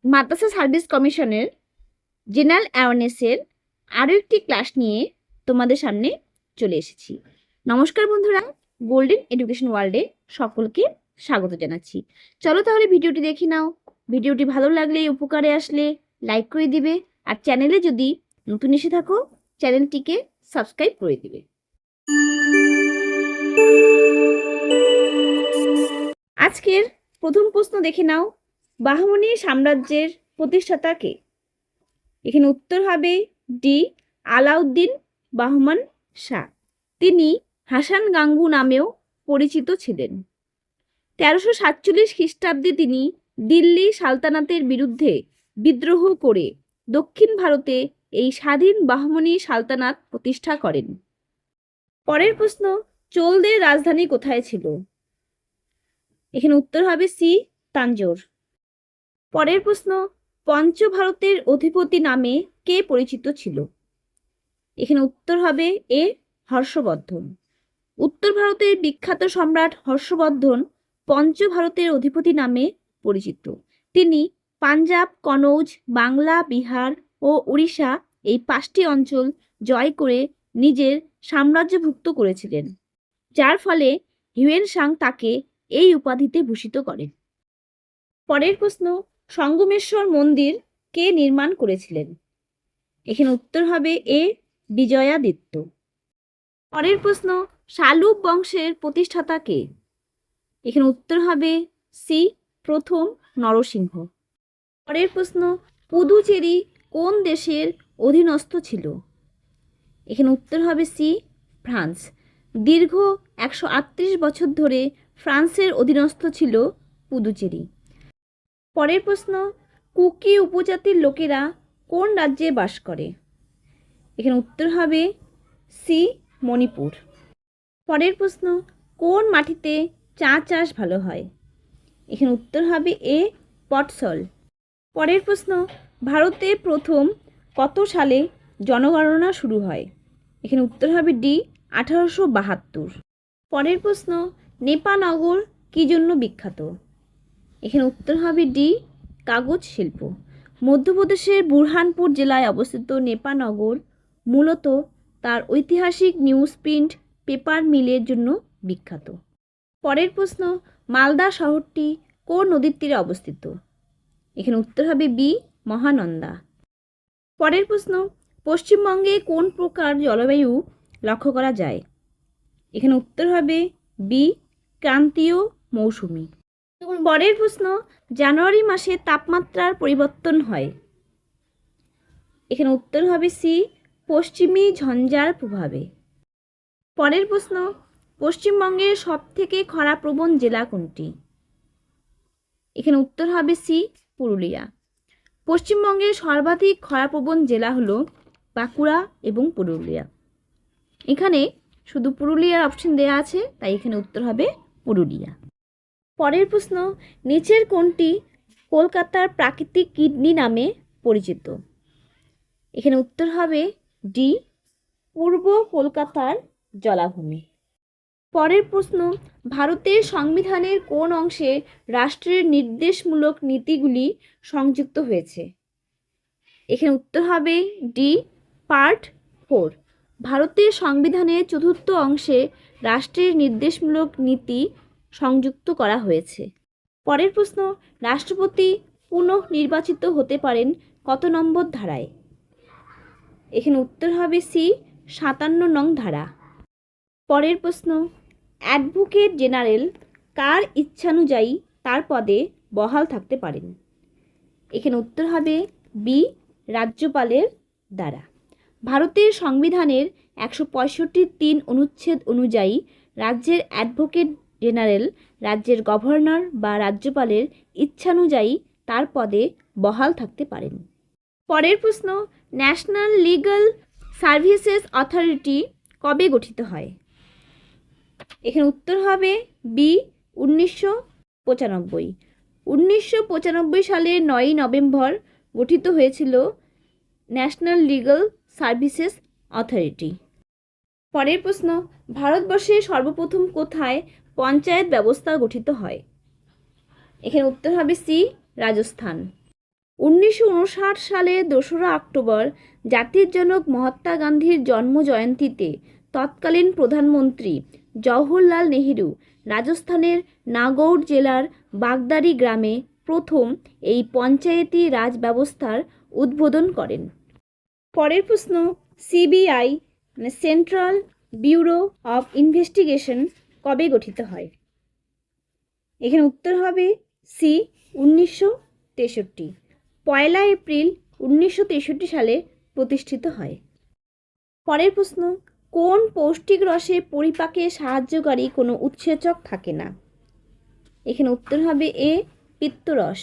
মাদ্রাসা service কমিশনের general অ্যাওয়ারনেসের আরও একটি ক্লাস নিয়ে তোমাদের সামনে চলে এসেছি। নমস্কার বন্ধুরা, গোল্ডেন এডুকেশন ওয়ার্ল্ডে সকলকে স্বাগত জানাচ্ছি। চলো তাহলে ভিডিওটি দেখে নাও। ভিডিওটি ভালো লাগলে, উপকারে আসলে লাইক করে দিবে, আর চ্যানেলে যদি নতুন এসে থাকো চ্যানেলটিকে সাবস্ক্রাইব করে দিবে। আজকের প্রথম প্রশ্ন দেখে নাও, বাহমনি সাম্রাজ্যের প্রতিষ্ঠাতা কে? এখানে উত্তর হবে ডি, আলাউদ্দিন বাহমান শাহ। তিনি হাসান গাঙ্গু নামেও পরিচিত ছিলেন। 1347 খ্রিস্টাব্দে তিনি দিল্লি সালতানাতের বিরুদ্ধে বিদ্রোহ করে দক্ষিণ ভারতে এই স্বাধীন বাহমনি সালতানাত প্রতিষ্ঠা করেন। পরের প্রশ্ন, চোলদের রাজধানী কোথায় ছিল? এখানে উত্তর হবে সি, তাঞ্জোর। পরের প্রশ্ন, পঞ্চ ভারতের অধিপতি নামে কে পরিচিত ছিল? এখানে উত্তর হবে এ, হর্ষবর্ধন। উত্তর ভারতের বিখ্যাত সম্রাট হর্ষবর্ধন পঞ্চ ভারতের অধিপতি নামে পরিচিত। তিনি পাঞ্জাব, কনৌজ, বাংলা, বিহার ও উড়িষ্যা এই 5টি অঞ্চল জয় করে নিজের সাম্রাজ্যভুক্ত করেছিলেন, যার ফলে হিউয়েন সাং তাকে এই উপাধিতে ভূষিত করেন। পরের প্রশ্ন, সঙ্গমেশ্বর মন্দির কে নির্মাণ করেছিলেন? এখানে উত্তর হবে এ, বিজয়াদিত্য। পরের প্রশ্ন, শালুব বংশের প্রতিষ্ঠাতা কে? এখানে উত্তর হবে সি, প্রথম নরসিংহ। পরের প্রশ্ন, পুদুচেরি কোন দেশের অধীনস্থ ছিল? এখানে উত্তর হবে সি, ফ্রান্স। দীর্ঘ 138 বছর ধরে ফ্রান্সের অধীনস্থ ছিল পুদুচেরি। পরের প্রশ্ন, কুকি উপজাতির লোকেরা কোন রাজ্যে বাস করে? এখানে উত্তর হবে সি, মণিপুর। পরের প্রশ্ন, কোন মাটিতে চা চাষ ভালো হয়? এখানে উত্তর হবে এ, পটসল। পরের প্রশ্ন, ভারতে প্রথম কত সালে জনগণনা শুরু হয়? এখানে উত্তর হবে ডি, 1872। পরের প্রশ্ন, নেপানগর কী জন্য বিখ্যাত? এখানে উত্তর হবে ডি, কাগজ শিল্প। মধ্যপ্রদেশের বুরহানপুর জেলায় অবস্থিত নেপানগর মূলত তার ঐতিহাসিক নিউজ প্রিন্ট পেপার মিলের জন্য বিখ্যাত। পরের প্রশ্ন, মালদা শহরটি কোন নদীর তীরে অবস্থিত? এখানে উত্তর হবে বি, মহানন্দা। পরের প্রশ্ন, পশ্চিমবঙ্গে কোন প্রকার জলবায়ু লক্ষ্য করা যায়? এখানে উত্তর হবে বি, ক্রান্তীয় মৌসুমি। পরের প্রশ্ন, জানুয়ারি মাসে তাপমাত্রার পরিবর্তন হয়? এখানে উত্তর হবে সি, পশ্চিমী ঝঞ্ঝার প্রভাবে। পরের প্রশ্ন, পশ্চিমবঙ্গের সবথেকে খরাপ্রবণ জেলা কোনটি? এখানে উত্তর হবে সি, পুরুলিয়া। পশ্চিমবঙ্গের সর্বাধিক খরাপ্রবণ জেলা হলো বাঁকুড়া এবং পুরুলিয়া। এখানে শুধু পুরুলিয়ার অপশন দেওয়া আছে, তাই এখানে উত্তর হবে পুরুলিয়া। পরের প্রশ্ন, নিচের কোনটি কলকাতার প্রাকৃতিক কিডনি নামে পরিচিত? এখানে উত্তর হবে ডি, পূর্ব কলকাতার জলাভূমি। পরের প্রশ্ন, ভারতের সংবিধানের কোন অংশে রাষ্ট্রের নির্দেশমূলক নীতিগুলি সংযুক্ত হয়েছে? এখানে উত্তর হবে ডি, পার্ট 4। ভারতের সংবিধানের 4র্থ অংশে রাষ্ট্রের নির্দেশমূলক নীতি সংযুক্ত করা হয়েছে। পরের প্রশ্ন, রাষ্ট্রপতি পুনঃনির্বাচিত হতে পারেন কত নম্বর ধারায়? এখানে উত্তর হবে সি, 57 নং ধারা। পরের প্রশ্ন, অ্যাডভোকেট জেনারেল কার ইচ্ছানুযায়ী তার পদে বহাল থাকতে পারেন? এখানে উত্তর হবে বি, রাজ্যপালের দ্বারা। ভারতের সংবিধানের 165(3) অনুচ্ছেদ অনুযায়ী রাজ্যের অ্যাডভোকেট জেনারেল রাজ্যের গভর্নর বা রাজ্যপালের ইচ্ছানুযায়ী তার পদে বহাল থাকতে পারেন। পরের প্রশ্ন, ন্যাশনাল লিগ্যাল সার্ভিসেস অথরিটি কবে গঠিত হয়? এখানে উত্তর হবে বি, 1995। 1995 সালের 9ই নভেম্বর গঠিত হয়েছিল ন্যাশনাল লিগ্যাল সার্ভিসেস অথরিটি। পরের প্রশ্ন, ভারতবর্ষে সর্বপ্রথম কোথায় পঞ্চায়েত ব্যবস্থা গঠিত হয়? এখানে উত্তর হবে সি, রাজস্থান। 1959 সালের 2রা অক্টোবর জাতির জনক মহাত্মা গান্ধীর জন্মজয়ন্তীতে তৎকালীন প্রধানমন্ত্রী জওহরলাল নেহেরু রাজস্থানের নাগৌর জেলার বাগদারি গ্রামে প্রথম এই পঞ্চায়েতি রাজ ব্যবস্থার উদ্বোধন করেন। পরের প্রশ্ন, সিবিআই মানে সেন্ট্রাল ব্যুরো অফ ইনভেস্টিগেশন কবে গঠিত হয়? এখানে উত্তর হবে সি 1963। 1 এপ্রিল 1963 সালে প্রতিষ্ঠিত হয়। পরের প্রশ্ন, কোন পৌষ্টিক রসে পরিপাকে সাহায্যকারী কোনো উৎসেচক থাকে না? এখানে উত্তর হবে এ পিত্তরস।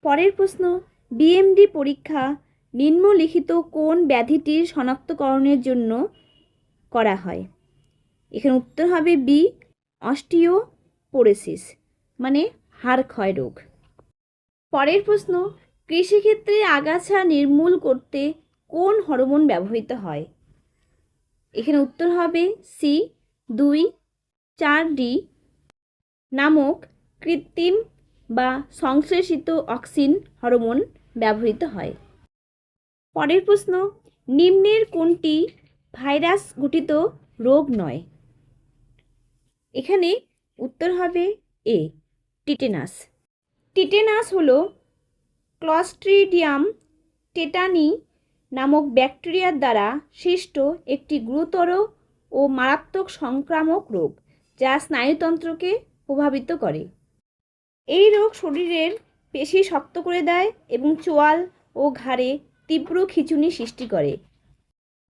পরের প্রশ্ন, বিএমডি পরীক্ষা নিম্নলিখিত কোন ব্যাধিটির শনাক্তকরণের জন্য করা হয়? এখানে উত্তর হবে বি অস্টিওপোরোসিস মানে হাড় ক্ষয় রোগ। পরের প্রশ্ন, কৃষিক্ষেত্রে আগাছা নির্মূল করতে কোন হরমোন ব্যবহৃত হয়? এখানে উত্তর হবে সি 2,4-D নামক কৃত্রিম বা সংশ্লেষিত অক্সিন হরমোন ব্যবহৃত হয়। পরের প্রশ্ন, নিম্নের কোনটি ভাইরাস ঘটিত রোগ নয়? এখানে উত্তর হবে এ টিটেনাস। টিটেনাস হলো ক্লস্ট্রিডিয়াম টেটানি নামক ব্যাকটেরিয়ার দ্বারা সৃষ্ট একটি গুরুতর ও মারাত্মক সংক্রামক রোগ যা স্নায়ুতন্ত্রকে প্রভাবিত করে। এই রোগ শরীরের পেশি শক্ত করে দেয় এবং চোয়াল ও ঘাড়ে তীব্র খিঁচুনি সৃষ্টি করে।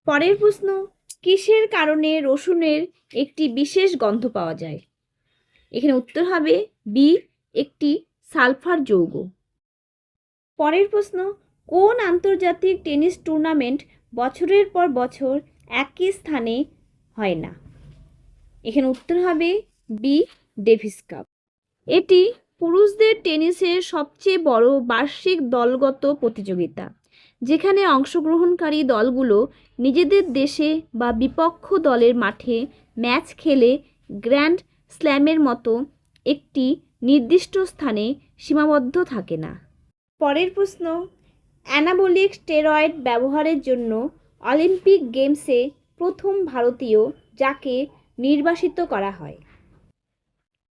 পরের প্রশ্ন, কিসের কারণে রসুনের একটি বিশেষ গন্ধ পাওয়া যায়? এখানে উত্তর হবে বি একটি সালফার যৌগ। পরের প্রশ্ন, কোন আন্তর্জাতিক টেনিস টুর্নামেন্ট বছরের পর বছর একই স্থানে হয় না? এখানে উত্তর হবে বি ডেভিস কাপ। এটি পুরুষদের টেনিসের সবচেয়ে বড় বার্ষিক দলগত প্রতিযোগিতা, যেখানে অংশগ্রহণকারী দলগুলো নিজেদের দেশে বা বিপক্ষ দলের মাঠে ম্যাচ খেলে গ্র্যান্ড স্ল্যামের মতো একটি নির্দিষ্ট স্থানে সীমাবদ্ধ থাকে না। পরের প্রশ্ন, অ্যানাবলিক স্টেরয়েড ব্যবহারের জন্য অলিম্পিক গেমসে প্রথম ভারতীয় যাকে নির্বাসিত করা হয়?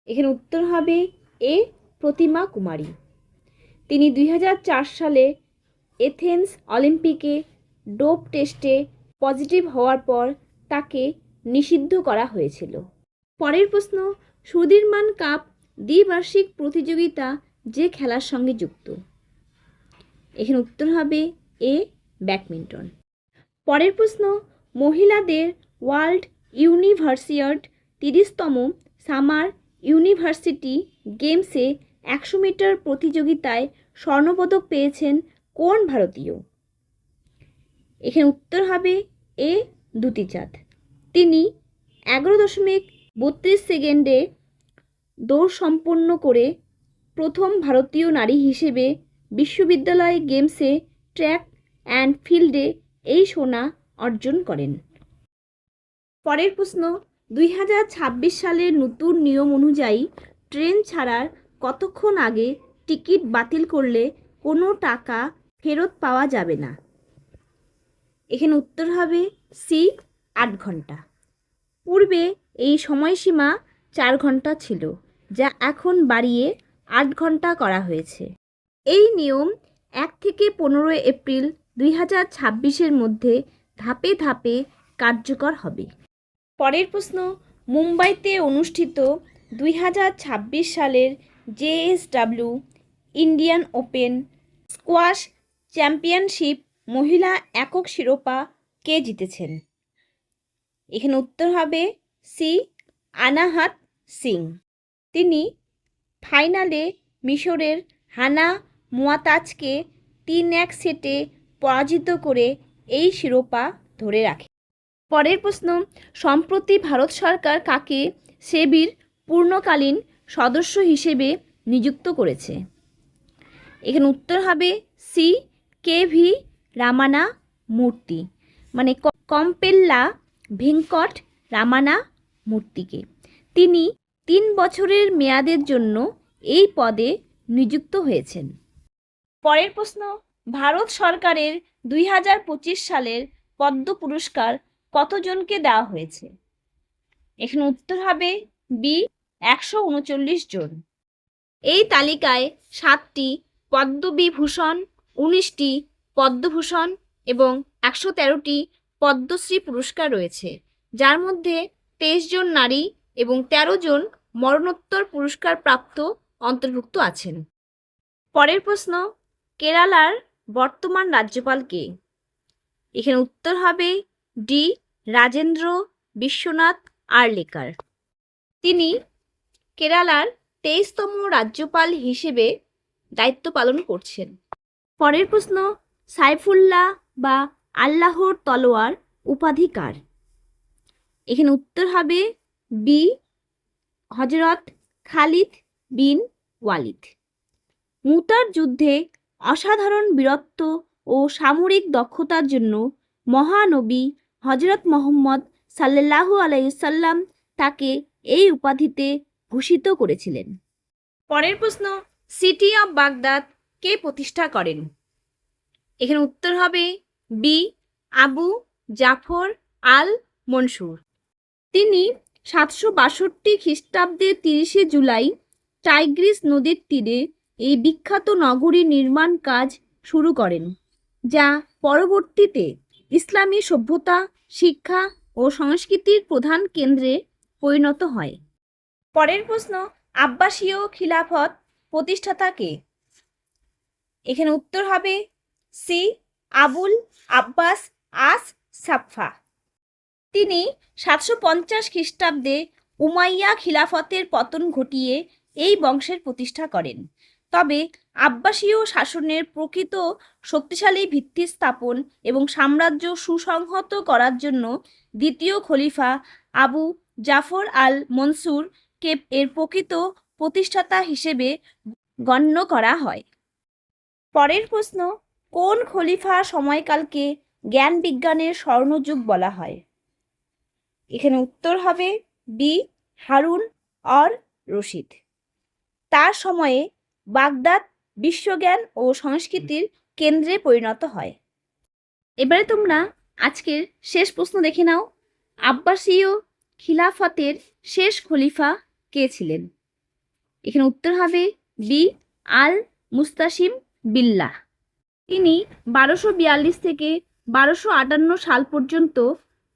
এখানে উত্তর হবে এ প্রতিমা কুমারী। তিনি 2004 সালে এথেন্স অলিম্পিকে ডোপ টেস্টে পজিটিভ হওয়ার পর তাকে নিষিদ্ধ করা হয়েছিল। পরের প্রশ্ন, সুধীরমান কাপ দ্বিবার্ষিক প্রতিযোগিতা যে খেলার সঙ্গে যুক্ত? এখানে উত্তর হবে এ ব্যাডমিন্টন। পরের প্রশ্ন, মহিলাদের ওয়ার্ল্ড ইউনিভার্সিয়াড 30তম সামার ইউনিভার্সিটি গেমসে 100 মিটার প্রতিযোগিতায় স্বর্ণপদক পেয়েছেন কোন ভারতীয়? এখানে উত্তর হবে এ দ্যুতি চাঁদ। তিনি 11.32 সেকেন্ডে দৌড় সম্পন্ন করে প্রথম ভারতীয় নারী হিসেবে বিশ্ববিদ্যালয় গেমসে ট্র্যাক অ্যান্ড ফিল্ডে এই সোনা অর্জন করেন। পরের প্রশ্ন, 2026 সালের নতুন নিয়ম অনুযায়ী ট্রেন ছাড়ার কতক্ষণ আগে টিকিট বাতিল করলে কোনো টাকা ফেরত পাওয়া যাবে না? এখানে উত্তর হবে সি 8 ঘন্টা। পূর্বে এই সময়সীমা 4 ঘন্টা ছিল, যা এখন বাড়িয়ে 8 ঘন্টা করা হয়েছে। এই নিয়ম 1 থেকে 15 এপ্রিল 2026-এর মধ্যে ধাপে ধাপে কার্যকর হবে। পরের প্রশ্ন, মুম্বাইতে অনুষ্ঠিত 2026 সালের JSW Indian open squash championship মহিলা একক শিরোপা কে জিতেছেন? এখানে উত্তর হবে সি আনাহাত সিং। তিনি ফাইনালে মিশরের হানা মুয়াতাজকে 3-1 সেটে পরাজিত করে এই শিরোপা ধরে রাখে। পরের প্রশ্ন, সম্প্রতি ভারত সরকার কাকে সেবির পূর্ণকালীন সদস্য হিসেবে নিযুক্ত করেছে? এখানে উত্তর হবে সি কে.ভি. রামানা মূর্তি মানে কম্পেল্লা ভেঙ্কট রামানা মূর্তিকে। তিনি 3 বছরের মেয়াদের জন্য এই পদে নিযুক্ত হয়েছেন। পরের প্রশ্ন, ভারত সরকারের 2025 সালের পদ্ম পুরস্কার কতজনকে দেওয়া হয়েছে? এখানে উত্তর হবে বি 139 জন। এই তালিকায় 7টি পদ্মবিভূষণ, 19টি পদ্মভূষণ এবং 113টি পদ্মশ্রী পুরস্কার রয়েছে, যার মধ্যে 23 জন নারী এবং 13 জন মরণোত্তর পুরস্কার প্রাপ্ত অন্তর্ভুক্ত আছেন। পরের প্রশ্ন, কেরালার বর্তমান রাজ্যপাল কে? এখানে উত্তর হবে ডি রাজেন্দ্র বিশ্বনাথ আর্লেকার। তিনি কেরালার 23তম রাজ্যপাল হিসেবে দায়িত্ব পালন করছেন। পরের প্রশ্ন, সাইফুল্লাহ বা আল্লাহর তলোয়ার উপাধি কার? এখানে উত্তর হবে বি হযরত খালিদ বিন ওয়ালিদ। মুতার যুদ্ধে অসাধারণ বীরত্ব ও সামরিক দক্ষতার জন্য মহানবী হযরত মুহাম্মদ সাল্লাল্লাহু আলাইহি সাল্লাম তাকে এই উপাধিতে ভূষিত করেছিলেন। পরের প্রশ্ন, সিটি অফ বাগদাদ কে প্রতিষ্ঠা করেন? এখানে উত্তর হবে বি আবু জাফর আল মনসুর। তিনি 762 খ্রিস্টাব্দে 30 জুলাই টাইগ্রিস নদীর তীরে এই বিখ্যাত নগরী নির্মাণ কাজ শুরু করেন, যা পরবর্তীতে ইসলামী সভ্যতা, শিক্ষা ও সংস্কৃতির প্রধান কেন্দ্রে পরিণত হয়। পরের প্রশ্ন, আব্বাসীয় খিলাফত প্রতিষ্ঠাতা কে? এখানে উত্তর হবে সি আবুল আব্বাস আস সাফা। তিনি 750 খ্রিস্টাব্দে উমাইয়া খিলাফতের পতন ঘটিয়ে এই বংশের প্রতিষ্ঠা করেন। তবে আব্বাসীয় শাসনের প্রকৃত শক্তিশালী ভিত্তি স্থাপন এবং সাম্রাজ্য সুসংহত করার জন্য দ্বিতীয় খলিফা আবু জাফর আল মনসুরকে এর প্রকৃত প্রতিষ্ঠাতা হিসেবে গণ্য করা হয়। পরের প্রশ্ন, কোন খলিফার সময়কালকে জ্ঞান বিজ্ঞানের স্বর্ণযুগ বলা হয়? এখানে উত্তর হবে বি হারুন অর রশিদ। তার সময়ে বাগদাদ বিশ্বজ্ঞান ও সংস্কৃতির কেন্দ্রে পরিণত হয়। এবারে তোমরা আজকের শেষ প্রশ্ন দেখে নাও। আব্বাসীয় খিলাফতের শেষ খলিফা কে ছিলেন? এখানে উত্তর হবে বি আল মুস্তাসিম বিল্লাহ। তিনি 1242 থেকে 1258 সাল পর্যন্ত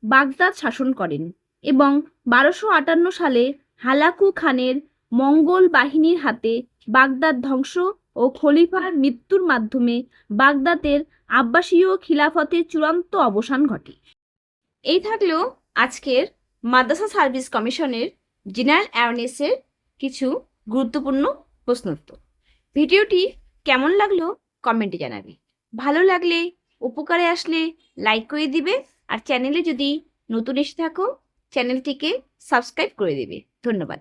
বাগদাদ শাসন করেন এবং 1258 সালে হালাকু খানের মঙ্গল বাহিনীর হাতে বাগদাদ ধ্বংস ও খলিফার মৃত্যুর মাধ্যমে বাগদাদের আব্বাসীয় খিলাফতের চূড়ান্ত অবসান ঘটে। এই থাকলো আজকের মাদ্রাসা সার্ভিস কমিশনের জেনারেল অ্যাওয়ারনেসের কিছু গুরুত্বপূর্ণ প্রশ্নোত্তর। ভিডিওটি কেমন লাগলো কমেন্টে জানাবে। ভালো লাগলে, উপকারে আসলে লাইক করে দিবে, আর চ্যানেলে যদি নতুন এসে থাকো চ্যানেলটিকে সাবস্ক্রাইব করে দেবে। ধন্যবাদ।